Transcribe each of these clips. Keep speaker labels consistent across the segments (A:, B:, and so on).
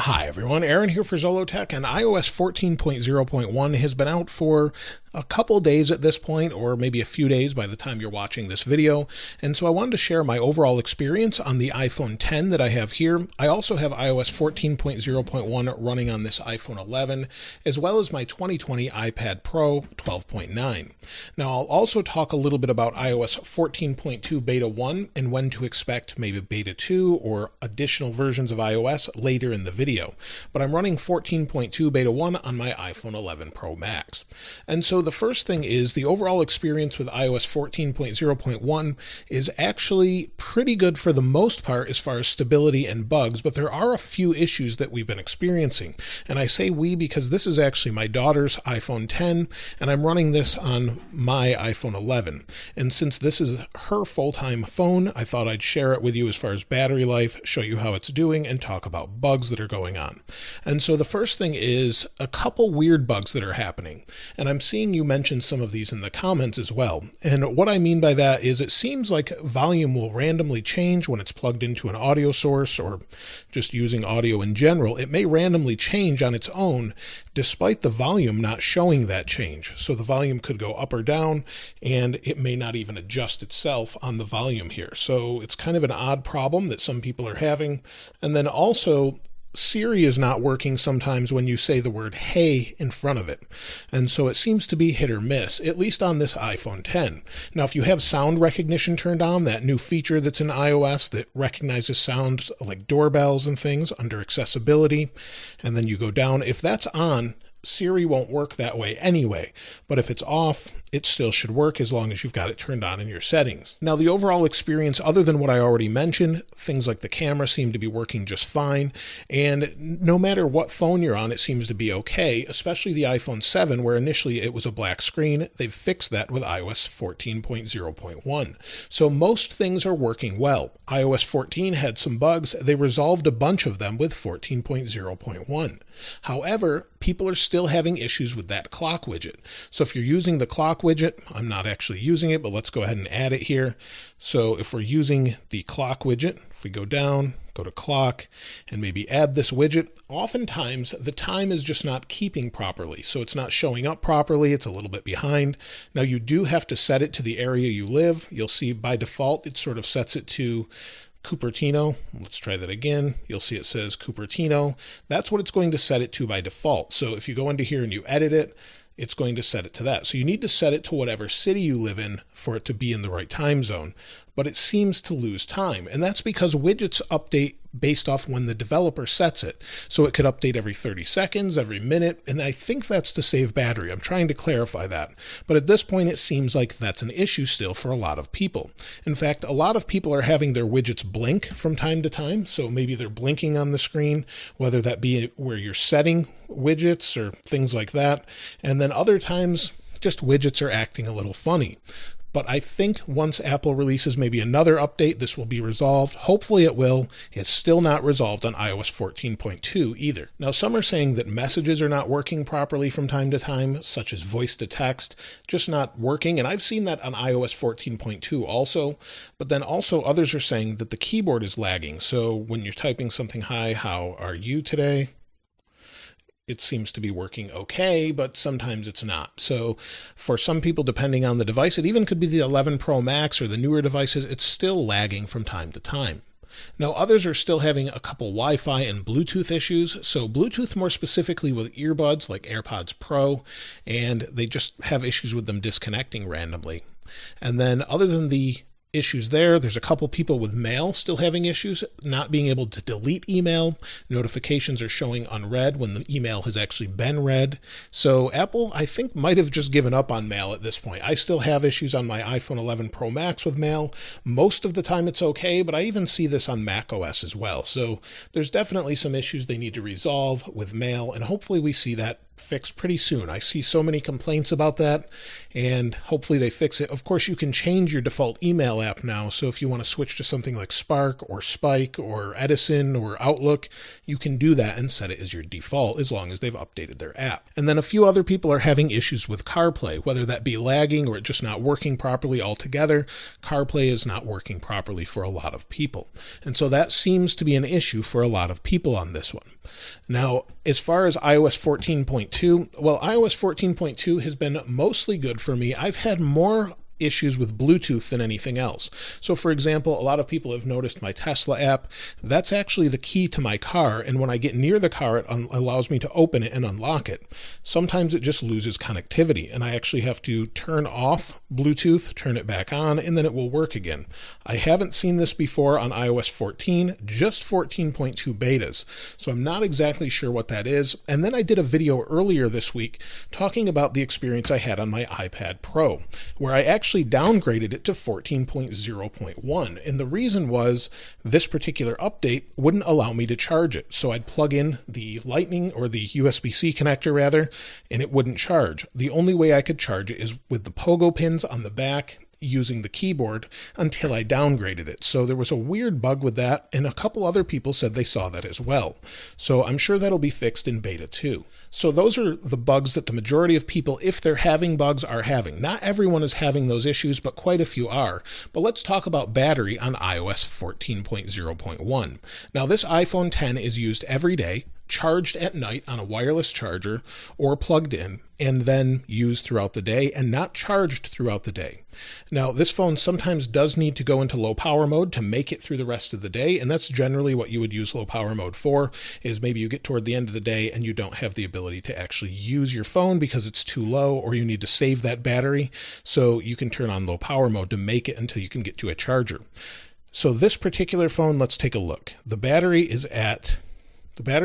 A: Hi everyone, Aaron here for Zollotech, and iOS 14.0.1 has been out for a couple days at this point, or maybe a few days by the time you're watching this video, and so I wanted to share my overall experience on the iPhone 10 that I have here. I also have iOS 14.0.1 running on this iPhone 11, as well as my 2020 iPad Pro 12.9. Now I'll also talk a little bit about iOS 14.2 Beta 1 and when to expect maybe Beta 2 or additional versions of iOS later in the video, but I'm running 14.2 Beta 1 on my iPhone 11 Pro Max. And so the first thing is the overall experience with iOS 14.0.1 is actually pretty good for the most part as far as stability and bugs, but there are a few issues that we've been experiencing. And I say we because this is actually my daughter's iPhone 10, and I'm running this on my iPhone 11. And since this is her full-time phone, I thought I'd share it with you as far as battery life, show you how it's doing, and talk about bugs that are going on. And so the first thing is a couple weird bugs that are happening. And I'm seeing you mention some of these in the comments as well. And what I mean by that is it seems like volume will randomly change when it's plugged into an audio source or just using audio in general. It may randomly change on its own despite the volume not showing that change. So the volume could go up or down and it may not even adjust itself on the volume here. So it's kind of an odd problem that some people are having. And then also Siri is not working sometimes when you say the word hey in front of it. And so it seems to be hit or miss, at least on this iPhone 10. Now, if you have sound recognition turned on, that new feature that's in iOS that recognizes sounds like doorbells and things under accessibility, and then you go down, if that's on, Siri won't work that way anyway, but if it's off, it still should work as long as you've got it turned on in your settings. Now, the overall experience, other than what I already mentioned, things like the camera seem to be working just fine, and no matter what phone you're on, it seems to be okay, especially the iPhone 7, where initially it was a black screen. They've fixed that with iOS 14.0.1. So most things are working well. iOS 14 had some bugs. They resolved a bunch of them with 14.0.1. However, people are still having issues with that clock widget. So if you're using the clock widget, I'm not actually using it, but let's go ahead and add it here. So if we're using the clock widget, if we go down, go to clock, and maybe add this widget, oftentimes the time is just not keeping properly. So it's not showing up properly. It's a little bit behind. Now you do have to set it to the area you live. You'll see by default, it sort of sets it to Cupertino. Let's try that again. You'll see it says Cupertino. That's what it's going to set it to by default. So if you go into here and you edit it, it's going to set it to that. So you need to set it to whatever city you live in for it to be in the right time zone. But it seems to lose time. And that's because widgets update based off when the developer sets it. So it could update every 30 seconds, every minute, and I think that's to save battery. I'm trying to clarify that. But at this point, it seems like that's an issue still for a lot of people. In fact, a lot of people are having their widgets blink from time to time. So maybe they're blinking on the screen, whether that be where you're setting widgets or things like that. And then other times, just widgets are acting a little funny. But I think once Apple releases maybe another update, this will be resolved. Hopefully it will. It's still not resolved on iOS 14.2 either. Now, some are saying that messages are not working properly from time to time, such as voice to text, just not working. And I've seen that on iOS 14.2 also. But then also others are saying that the keyboard is lagging. So when you're typing something, hi, how are you today? It seems to be working okay, but sometimes it's not. So for some people, depending on the device, it even could be the 11 Pro Max or the newer devices, it's still lagging from time to time. Now, others are still having a couple Wi-Fi and Bluetooth issues. So Bluetooth more specifically with earbuds like AirPods Pro, and they just have issues with them disconnecting randomly. And then other than the issues there's a couple people with mail still having issues, not being able to delete email. Notifications are showing unread when the email has actually been read. So Apple, I think, might have just given up on mail at this point. I still have issues on my iPhone 11 Pro Max with mail. Most of the time it's okay, but I even see this on macOS as well. So there's definitely some issues they need to resolve with mail, and hopefully we see that fixed pretty soon. I see so many complaints about that, and hopefully they fix it. Of course, you can change your default email app now, so if you want to switch to something like Spark or Spike or Edison or Outlook, you can do that and set it as your default as long as they've updated their app. And then a few other people are having issues with CarPlay, whether that be lagging or it just not working properly altogether. CarPlay is not working properly for a lot of people. And so that seems to be an issue for a lot of people on this one. Now, as far as iOS 14.2, well, iOS 14.2 has been mostly good for me. I've had more issues with Bluetooth than anything else. So for example, a lot of people have noticed my Tesla app. That's actually the key to my car, and when I get near the car, it allows me to open it and unlock it. Sometimes it just loses connectivity, and I actually have to turn off Bluetooth, turn it back on, and then it will work again. I haven't seen this before on iOS 14, just 14.2 betas, so I'm not exactly sure what that is. And then I did a video earlier this week talking about the experience I had on my iPad Pro, where I actually downgraded it to 14.0.1, and the reason was this particular update wouldn't allow me to charge it. So I'd plug in the Lightning, or the USB-C connector rather, and it wouldn't charge. The only way I could charge it is with the pogo pins on the back using the keyboard until I downgraded it. So there was a weird bug with that, and a couple other people said they saw that as well. So I'm sure that'll be fixed in beta 2. So those are the bugs that the majority of people, if they're having bugs, are having. Not everyone is having those issues, but quite a few are. But let's talk about battery on iOS 14.0.1. Now this iPhone X is used every day, charged at night on a wireless charger or plugged in, and then used throughout the day and not charged throughout the day. Now, this phone sometimes does need to go into low power mode to make it through the rest of the day, and that's generally what you would use low power mode for, is maybe you get toward the end of the day and you don't have the ability to actually use your phone because it's too low, or you need to save that battery, so you can turn on low power mode to make it until you can get to a charger. So this particular phone, let's take a look. The battery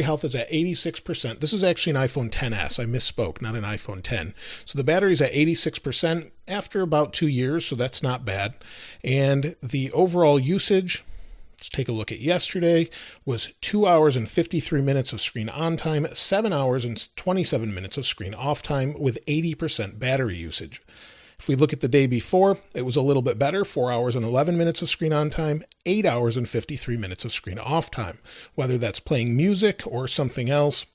A: health is at 86%. This is actually an iPhone XS. I misspoke, not an iPhone X. So the battery's at 86% after about 2 years, so that's not bad. And the overall usage, let's take a look at yesterday, was 2 hours and 53 minutes of screen on time, 7 hours and 27 minutes of screen off time with 80% battery usage. If we look at the day before, it was a little bit better, 4 hours and 11 minutes of screen on time, 8 hours and 53 minutes of screen off time. Whether that's playing music or something else,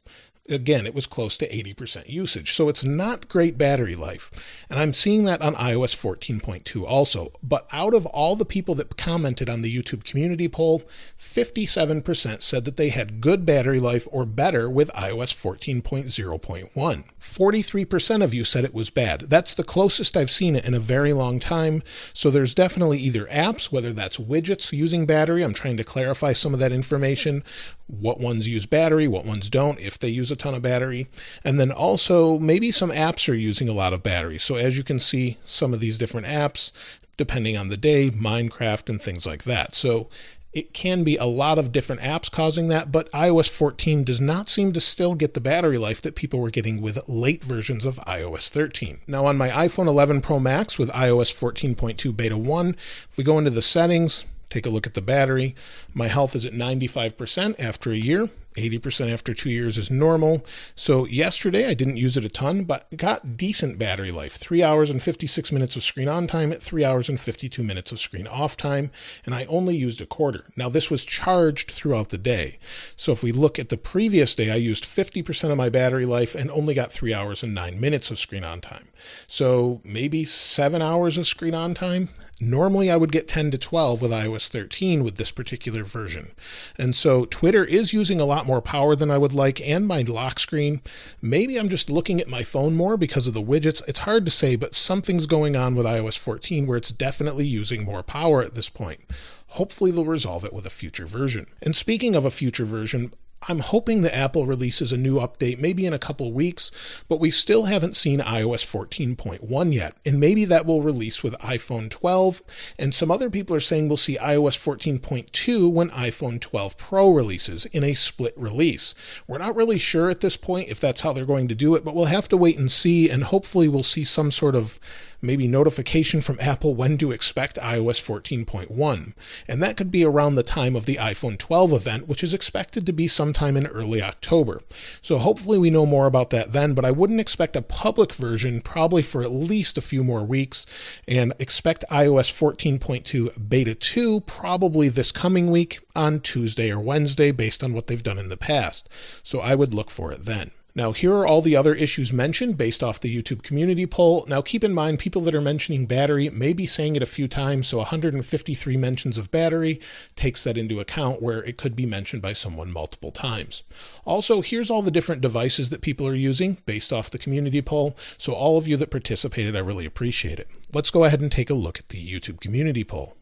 A: again, it was close to 80% usage. So it's not great battery life. And I'm seeing that on iOS 14.2 also. But out of all the people that commented on the YouTube community poll, 57% said that they had good battery life or better with iOS 14.0.1. 43% of you said it was bad. That's the closest I've seen it in a very long time. So there's definitely either apps, whether that's widgets using battery. I'm trying to clarify some of that information. What ones use battery, what ones don't, if they use a ton of battery. And then also maybe some apps are using a lot of battery. So as you can see, some of these different apps, depending on the day, Minecraft and things like that. So it can be a lot of different apps causing that, but iOS 14 does not seem to still get the battery life that people were getting with late versions of iOS 13. Now on my iPhone 11 Pro Max with iOS 14.2 Beta 1, if we go into the settings, take a look at the battery, my health is at 95% after a year. 80% after 2 years is normal. So yesterday I didn't use it a ton, but got decent battery life. 3 hours and 56 minutes of screen on time at 3 hours and 52 minutes of screen off time. And I only used a quarter. Now this was charged throughout the day. So if we look at the previous day, I used 50% of my battery life and only got 3 hours and 9 minutes of screen on time. So maybe 7 hours of screen on time. Normally I would get 10 to 12 with iOS 13 with this particular version. And so Twitter is using a lot more power than I would like, and my lock screen. Maybe I'm just looking at my phone more because of the widgets. It's hard to say, but something's going on with iOS 14 where it's definitely using more power at this point. Hopefully they'll resolve it with a future version. And speaking of a future version, I'm hoping that Apple releases a new update maybe in a couple weeks, but we still haven't seen iOS 14.1 yet, and maybe that will release with iPhone 12, and some other people are saying we'll see iOS 14.2 when iPhone 12 Pro releases in a split release. We're not really sure at this point if that's how they're going to do it, but we'll have to wait and see, and hopefully we'll see some sort of maybe notification from Apple when to expect iOS 14.1, and that could be around the time of the iPhone 12 event, which is expected to be sometime in early October. So hopefully we know more about that then, but I wouldn't expect a public version probably for at least a few more weeks, and expect iOS 14.2 Beta 2 probably this coming week on Tuesday or Wednesday based on what they've done in the past. So I would look for it then. Now, here are all the other issues mentioned based off the YouTube community poll. Now, keep in mind, people that are mentioning battery may be saying it a few times, so 153 mentions of battery takes that into account, where it could be mentioned by someone multiple times. Also, here's all the different devices that people are using based off the community poll, so all of you that participated, I really appreciate it. Let's go ahead and take a look at the YouTube community poll.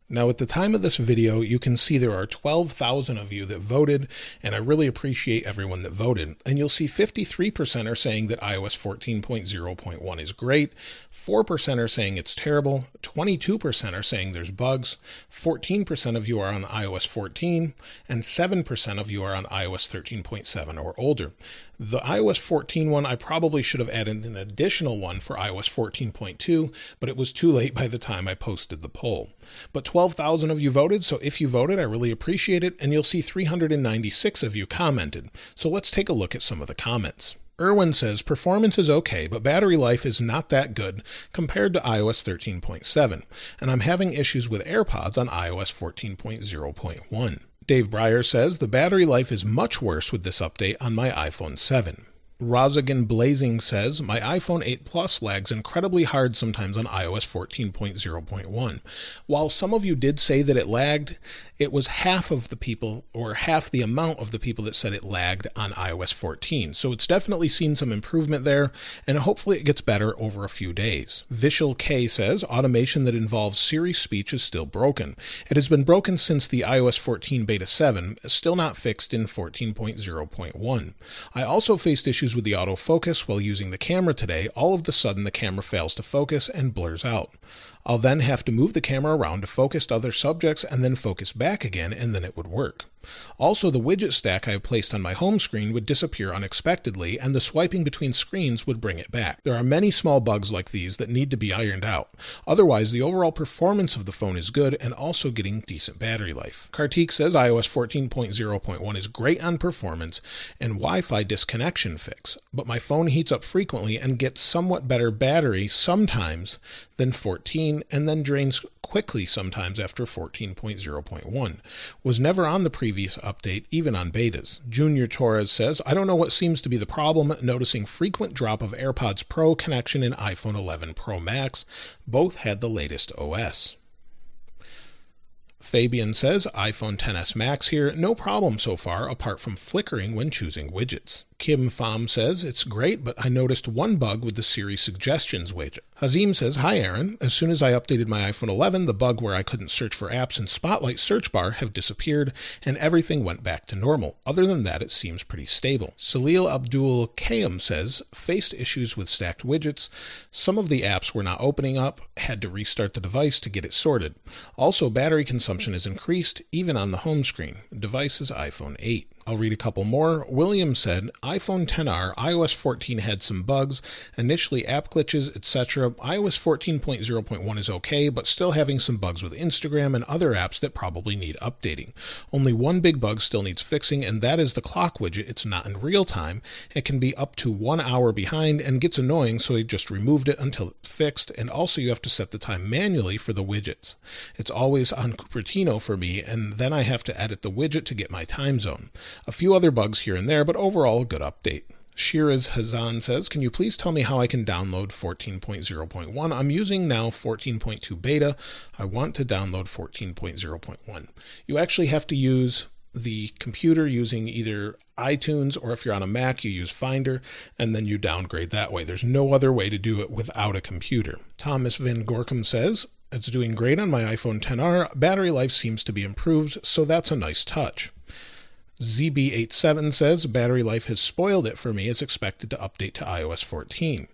A: Now, at the time of this video, you can see there are 12,000 of you that voted, and I really appreciate everyone that voted. And you'll see 53% are saying that iOS 14.0.1 is great, 4% are saying it's terrible, 22% are saying there's bugs, 14% of you are on iOS 14, and 7% of you are on iOS 13.7 or older. The iOS 14 one, I probably should have added an additional one for iOS 14.2, but it was too late by the time I posted the poll. But 12,000 of you voted, so if you voted, I really appreciate it, and you'll see 396 of you commented. So let's take a look at some of the comments. Erwin says, performance is okay, but battery life is not that good compared to iOS 13.7, and I'm having issues with AirPods on iOS 14.0.1. Dave Breyer says, the battery life is much worse with this update on my iPhone 7. Rozigan Blazing says, my iPhone 8 Plus lags incredibly hard sometimes on iOS 14.0.1. While some of you did say that it lagged, it was half of the people, or half the amount of the people that said it lagged on iOS 14. So it's definitely seen some improvement there, and hopefully it gets better over a few days. Vishal K says, automation that involves Siri speech is still broken. It has been broken since the iOS 14 Beta 7, still not fixed in 14.0.1. I also faced issues with the autofocus while using the camera today. All of a sudden the camera fails to focus and blurs out. I'll then have to move the camera around to focus to other subjects and then focus back again, and then it would work. Also, the widget stack I have placed on my home screen would disappear unexpectedly, and the swiping between screens would bring it back. There are many small bugs like these that need to be ironed out. Otherwise, the overall performance of the phone is good and also getting decent battery life. Kartik says iOS 14.0.1 is great on performance and Wi-Fi disconnection fix, but my phone heats up frequently and gets somewhat better battery sometimes than 14 and then drains quickly sometimes after 14.0.1. Was never on the previous update, even on betas. Junior Torres says, I don't know what seems to be the problem, noticing frequent drop of AirPods Pro connection in iPhone 11 Pro Max. Both had the latest OS. Fabian says, iPhone XS Max here, no problem so far apart from flickering when choosing widgets. Kim Pham says, it's great, but I noticed one bug with the Siri suggestions widget. Hazim says, hi Aaron, as soon as I updated my iPhone 11, the bug where I couldn't search for apps in Spotlight search bar have disappeared and everything went back to normal. Other than that, it seems pretty stable. Salil Abdul Kayam says, faced issues with stacked widgets. Some of the apps were not opening up, had to restart the device to get it sorted. Also, battery consumption is increased, even on the home screen. Device is iPhone 8. I'll read a couple more. William said, iPhone XR, iOS 14 had some bugs, initially app glitches, etc. iOS 14.0.1 is okay, but still having some bugs with Instagram and other apps that probably need updating. Only one big bug still needs fixing, and that is the clock widget. It's not in real time. It can be up to 1 hour behind and gets annoying, so I just removed it until it's fixed, and also you have to set the time manually for the widgets. It's always on Cupertino for me, and then I have to edit the widget to get my time zone. A few other bugs here and there, but overall a good update. Shiraz Hazan says, can you please tell me how I can download 14.0.1? I'm using now 14.2 beta. I want to download 14.0.1. You actually have to use the computer using either iTunes, or if you're on a Mac, you use Finder, and then you downgrade that way. There's no other way to do it without a computer. Thomas Van Gorkum says, it's doing great on my iPhone XR. Battery life seems to be improved, so that's a nice touch. ZB87 says, battery life has spoiled it for me. It's expected to update to iOS 14.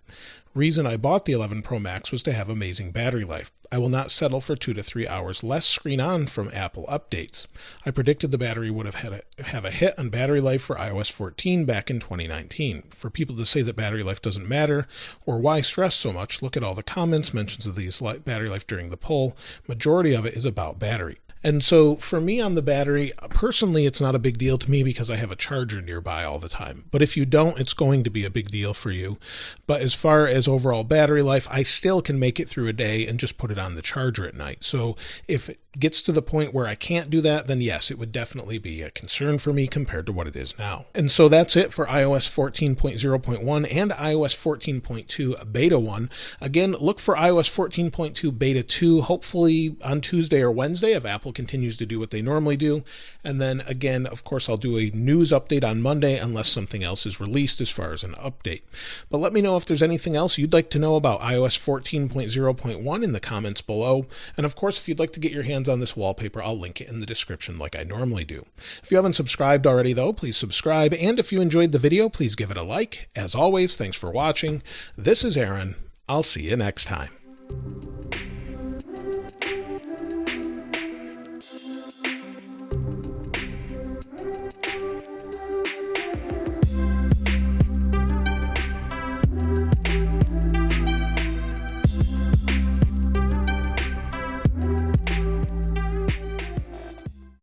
A: Reason I bought the 11 Pro Max was to have amazing battery life. I will not settle for 2 to 3 hours less screen on from Apple updates. I predicted the battery would have a hit on battery life for iOS 14 back in 2019. For people to say that battery life doesn't matter, or why stress so much, look at all the comments, mentions of these battery life during the poll. Majority of it is about battery. And so for me on the battery, personally, it's not a big deal to me because I have a charger nearby all the time. But if you don't, it's going to be a big deal for you. But as far as overall battery life, I still can make it through a day and just put it on the charger at night. So if gets to the point where I can't do that, then yes, it would definitely be a concern for me compared to what it is now. And so that's it for iOS 14.0.1 and iOS 14.2 Beta 1. Again, look for iOS 14.2 Beta 2, hopefully on Tuesday or Wednesday if Apple continues to do what they normally do. And then again, of course, I'll do a news update on Monday unless something else is released as far as an update. But let me know if there's anything else you'd like to know about iOS 14.0.1 in the comments below. And of course, if you'd like to get your hands on this wallpaper, I'll link it in the description like I normally do. If you haven't subscribed already though, please subscribe. And if you enjoyed the video, please give it a like. As always, thanks for watching. This is Aaron. I'll see you next time.